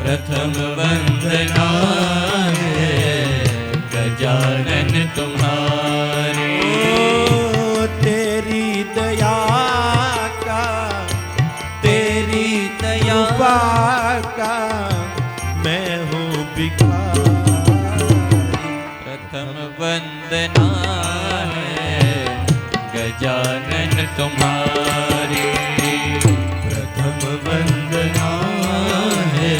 प्रथम वंदना है गजानन तुम्हारी। तेरी दया का, तेरी दया का मैं हूँ भिखारी। प्रथम वंदना है गजानन तुम्हारी। प्रथम वंदना है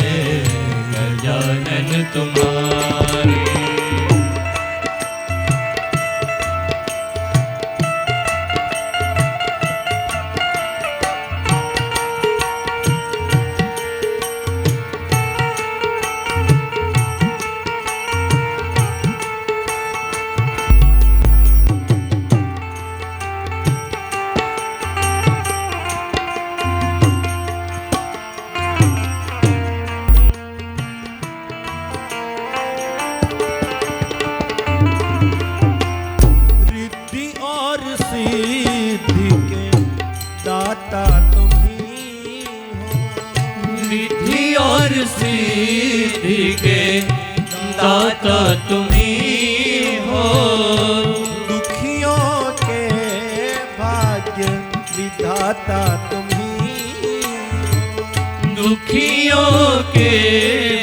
गजानन तुम्हारी। दाता तुम ही हो। रिद्धि और सिद्धि के दाता तुम ही हो। दुखियों के भाग्य विधाता तुम ही हो। दुखियों के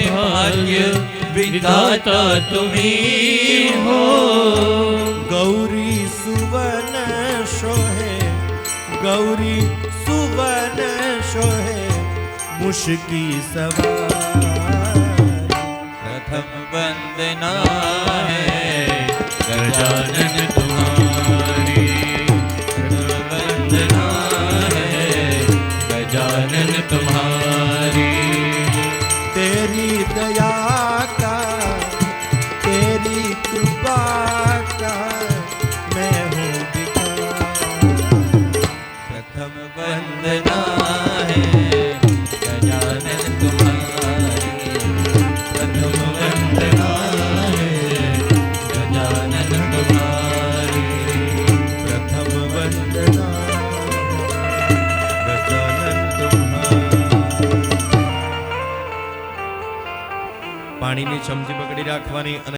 भाग्य विधाता तुम ही हो। गौरी सुवन शोहे, गौरी सुवन शोहे मुश्की सवारी। प्रथम वंदना है गजानन तुम्हारी। प्रथम वंदना है गजानन तुम्हारी। तेरी दया का, तेरी कृपा का मैं हूँ भिखारी। प्रथम वंदना है गजानन तुम्हारी। प्रथम वंदना है गजानन तुम्हारी। प्रथम वंदना गजानन तुम्हारी। પાણીની ચમચી પકડી રાખવાની અને